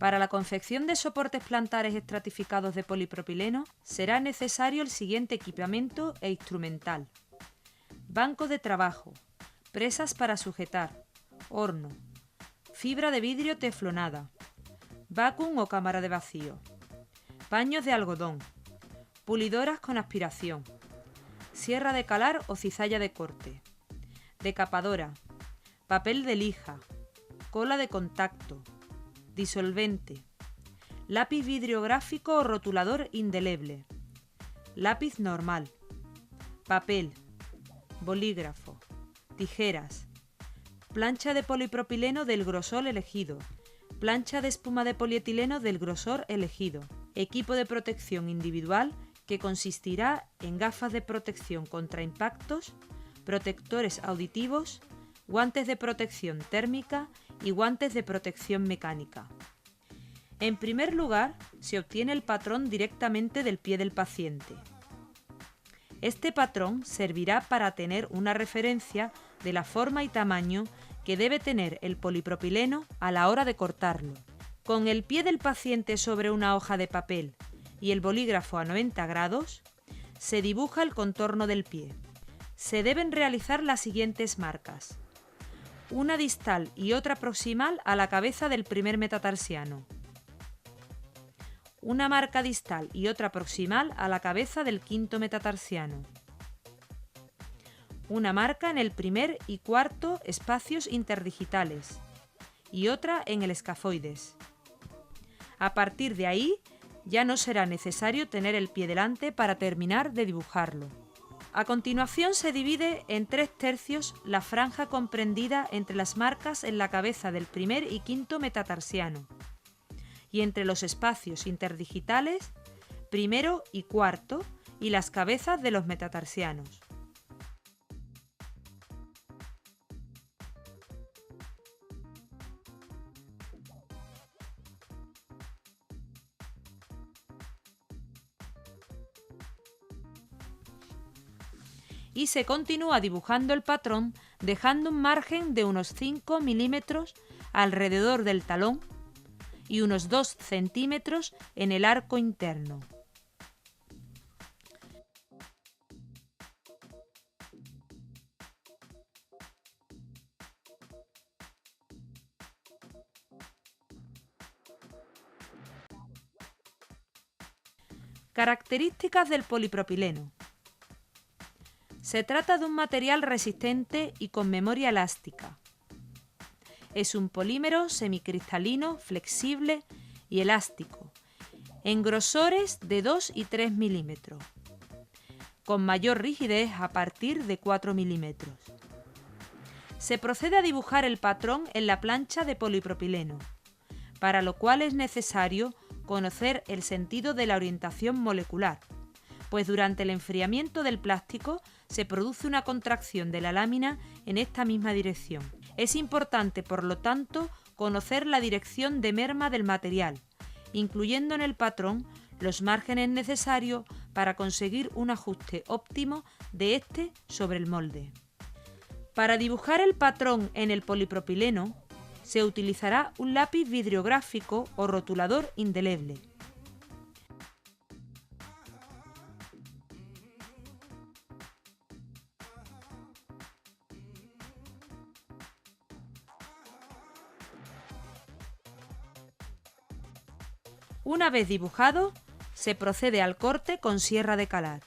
Para la confección de soportes plantares estratificados de polipropileno será necesario el siguiente equipamiento e instrumental: banco de trabajo, presas para sujetar, horno, fibra de vidrio teflonada, vacuum o cámara de vacío, paños de algodón, pulidoras con aspiración, sierra de calar o cizalla de corte, decapadora, papel de lija, cola de contacto, disolvente, lápiz vidriográfico o rotulador indeleble, lápiz normal, papel, bolígrafo, tijeras, plancha de polipropileno del grosor elegido, plancha de espuma de polietileno del grosor elegido, equipo de protección individual que consistirá en gafas de protección contra impactos, protectores auditivos, guantes de protección térmica y guantes de protección mecánica. En primer lugar, se obtiene el patrón directamente del pie del paciente. Este patrón servirá para tener una referencia de la forma y tamaño que debe tener el polipropileno a la hora de cortarlo. Con el pie del paciente sobre una hoja de papel y el bolígrafo a 90 grados, se dibuja el contorno del pie. Se deben realizar las siguientes marcas: una distal y otra proximal a la cabeza del primer metatarsiano, una marca distal y otra proximal a la cabeza del quinto metatarsiano, una marca en el primer y cuarto espacios interdigitales y otra en el escafoides. A partir de ahí, ya no será necesario tener el pie delante para terminar de dibujarlo. A continuación se divide en 3/3 la franja comprendida entre las marcas en la cabeza del primer y quinto metatarsiano y entre los espacios interdigitales primero y cuarto y las cabezas de los metatarsianos. Y se continúa dibujando el patrón dejando un margen de unos 5 milímetros alrededor del talón y unos 2 centímetros en el arco interno. Características del polipropileno. Se trata de un material resistente y con memoria elástica. Es un polímero semicristalino, flexible y elástico, en grosores de 2 y 3 milímetros, con mayor rigidez a partir de 4 milímetros. Se procede a dibujar el patrón en la plancha de polipropileno, para lo cual es necesario conocer el sentido de la orientación molecular, pues durante el enfriamiento del plástico se produce una contracción de la lámina en esta misma dirección. Es importante, por lo tanto, conocer la dirección de merma del material, incluyendo en el patrón los márgenes necesarios para conseguir un ajuste óptimo de este sobre el molde. Para dibujar el patrón en el polipropileno, se utilizará un lápiz vidriográfico o rotulador indeleble. Una vez dibujado, se procede al corte con sierra de calar.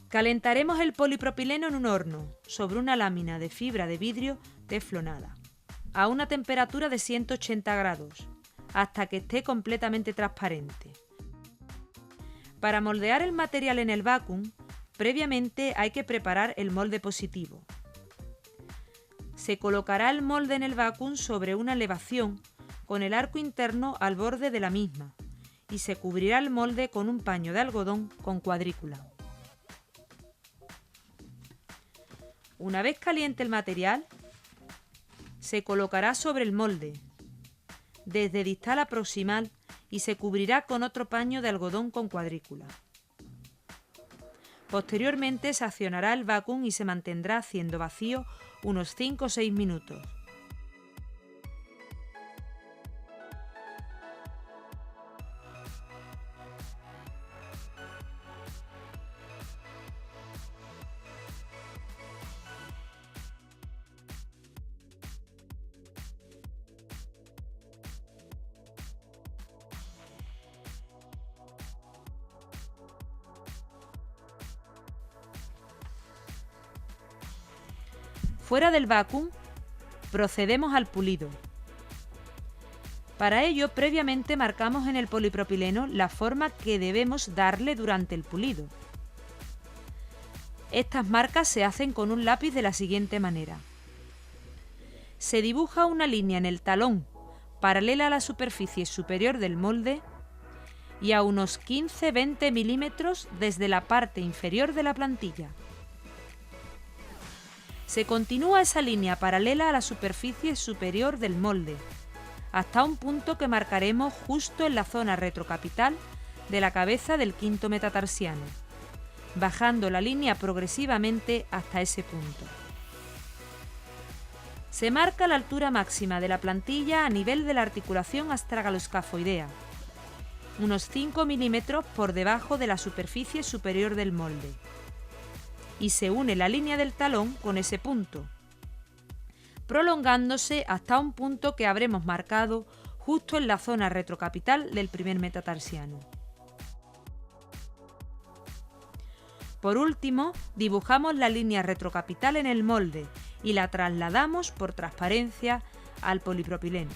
Calentaremos el polipropileno en un horno sobre una lámina de fibra de vidrio teflonada a una temperatura de 180 grados hasta que esté completamente transparente. Para moldear el material en el vacuum, previamente hay que preparar el molde positivo. Se colocará el molde en el vacuum sobre una elevación con el arco interno al borde de la misma y se cubrirá el molde con un paño de algodón con cuadrícula. Una vez caliente el material, se colocará sobre el molde, desde distal a proximal, y se cubrirá con otro paño de algodón con cuadrícula. Posteriormente se accionará el vacuum y se mantendrá haciendo vacío unos 5 o 6 minutos. Fuera del vacuum, procedemos al pulido. Para ello, previamente marcamos en el polipropileno la forma que debemos darle durante el pulido. Estas marcas se hacen con un lápiz de la siguiente manera. Se dibuja una línea en el talón paralela a la superficie superior del molde y a unos 15-20 milímetros desde la parte inferior de la plantilla. Se continúa esa línea paralela a la superficie superior del molde, hasta un punto que marcaremos justo en la zona retrocapital de la cabeza del quinto metatarsiano, bajando la línea progresivamente hasta ese punto. Se marca la altura máxima de la plantilla a nivel de la articulación astragaloscafoidea, unos 5 milímetros por debajo de la superficie superior del molde, y se une la línea del talón con ese punto, prolongándose hasta un punto que habremos marcado justo en la zona retrocapital del primer metatarsiano. Por último, dibujamos la línea retrocapital en el molde y la trasladamos por transparencia al polipropileno.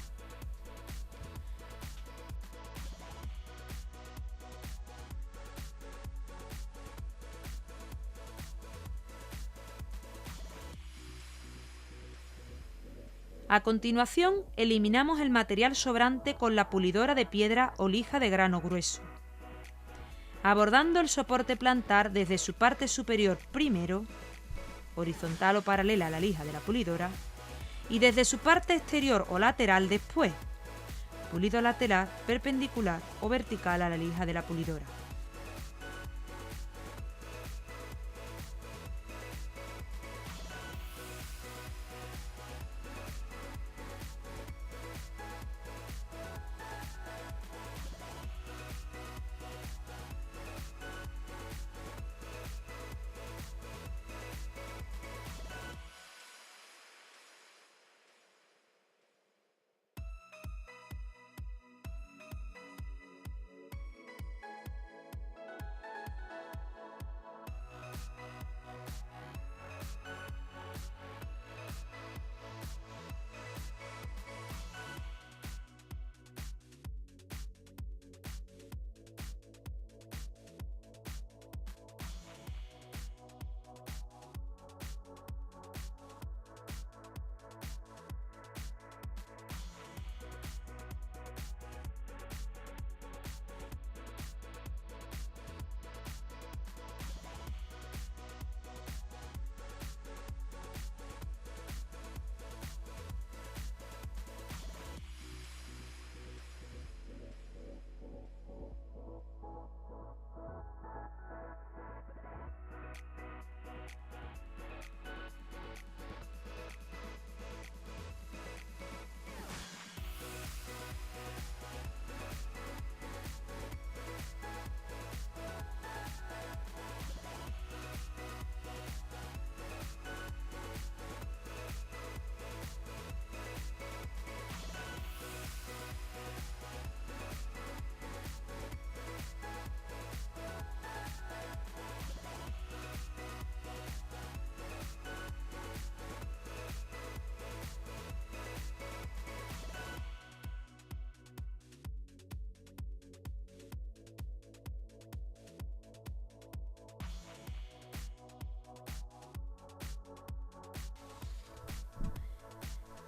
A continuación, eliminamos el material sobrante con la pulidora de piedra o lija de grano grueso, abordando el soporte plantar desde su parte superior primero, horizontal o paralela a la lija de la pulidora, y desde su parte exterior o lateral después, pulido lateral, perpendicular o vertical a la lija de la pulidora.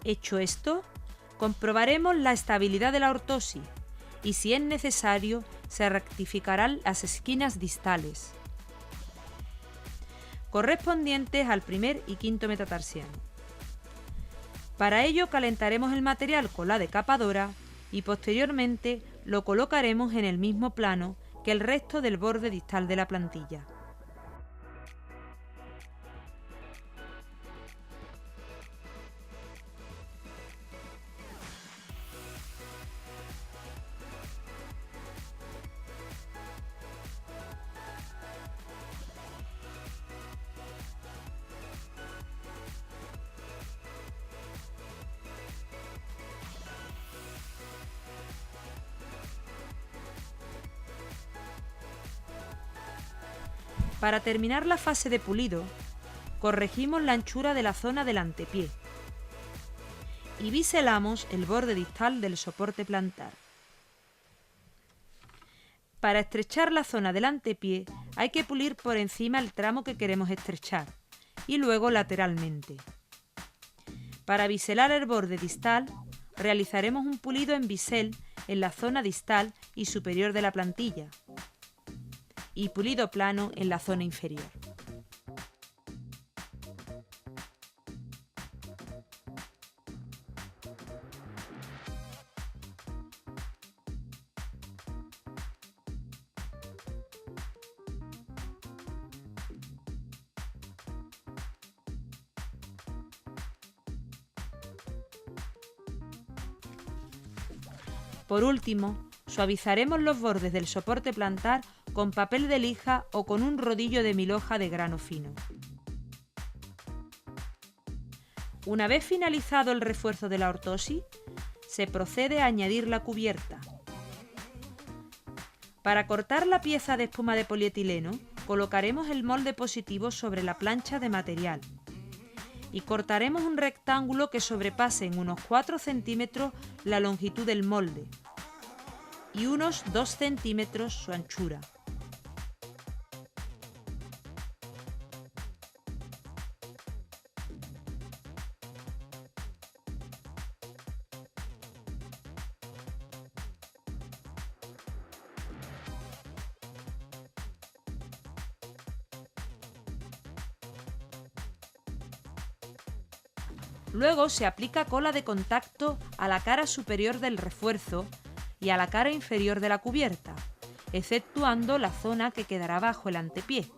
Hecho esto, comprobaremos la estabilidad de la ortosis y, si es necesario, se rectificarán las esquinas distales correspondientes al primer y quinto metatarsiano. Para ello calentaremos el material con la decapadora y posteriormente lo colocaremos en el mismo plano que el resto del borde distal de la plantilla. Para terminar la fase de pulido, corregimos la anchura de la zona del antepié y biselamos el borde distal del soporte plantar. Para estrechar la zona del antepié hay que pulir por encima el tramo que queremos estrechar y luego lateralmente. Para biselar el borde distal, realizaremos un pulido en bisel en la zona distal y superior de la plantilla y pulido plano en la zona inferior. Por último, suavizaremos los bordes del soporte plantar con papel de lija o con un rodillo de milhoja de grano fino. Una vez finalizado el refuerzo de la ortosis, se procede a añadir la cubierta. Para cortar la pieza de espuma de polietileno, colocaremos el molde positivo sobre la plancha de material y cortaremos un rectángulo que sobrepase en unos 4 centímetros la longitud del molde y unos 2 centímetros su anchura. Luego se aplica cola de contacto a la cara superior del refuerzo y a la cara inferior de la cubierta, exceptuando la zona que quedará bajo el antepié.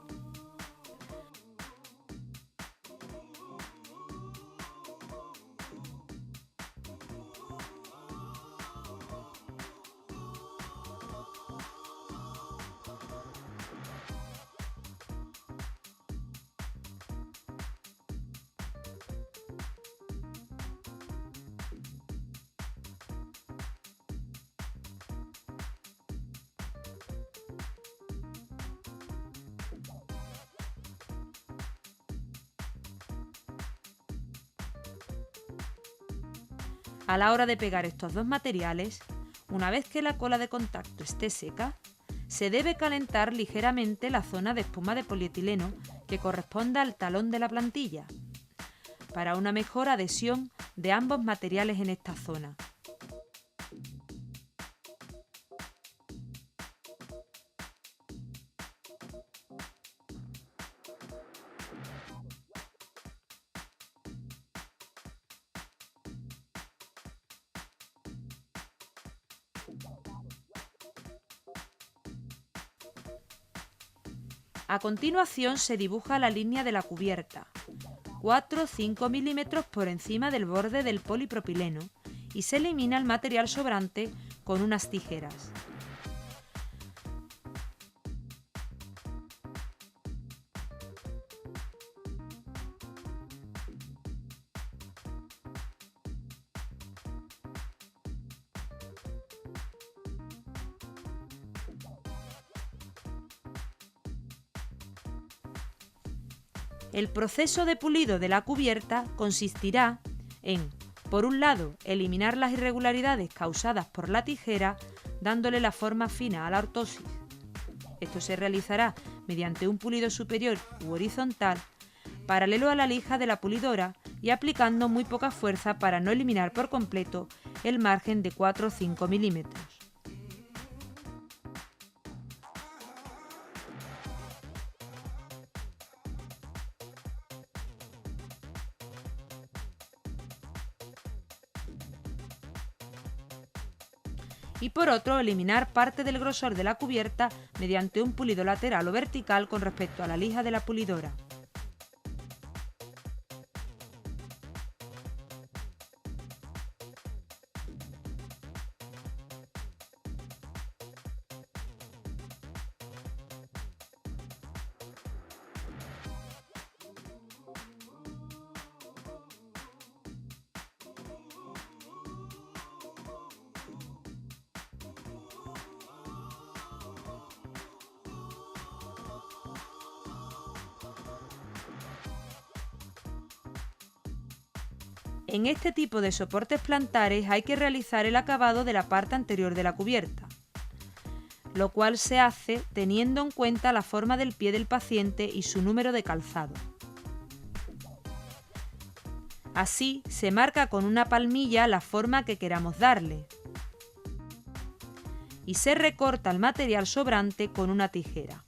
A la hora de pegar estos dos materiales, una vez que la cola de contacto esté seca, se debe calentar ligeramente la zona de espuma de polietileno que corresponda al talón de la plantilla, para una mejor adhesión de ambos materiales en esta zona. A continuación se dibuja la línea de la cubierta, 4-5 milímetros por encima del borde del polipropileno, y se elimina el material sobrante con unas tijeras. El proceso de pulido de la cubierta consistirá en, por un lado, eliminar las irregularidades causadas por la tijera, dándole la forma fina a la ortosis. Esto se realizará mediante un pulido superior u horizontal, paralelo a la lija de la pulidora, y aplicando muy poca fuerza para no eliminar por completo el margen de 4 o 5 milímetros. Y por otro, eliminar parte del grosor de la cubierta mediante un pulido lateral o vertical con respecto a la lija de la pulidora. En este tipo de soportes plantares hay que realizar el acabado de la parte anterior de la cubierta, lo cual se hace teniendo en cuenta la forma del pie del paciente y su número de calzado. Así se marca con una palmilla la forma que queramos darle y se recorta el material sobrante con una tijera.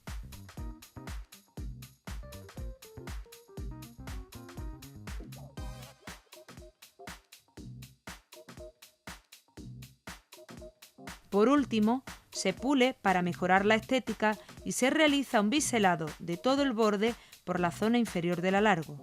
Por último, se pule para mejorar la estética y se realiza un biselado de todo el borde por la zona inferior del alargo.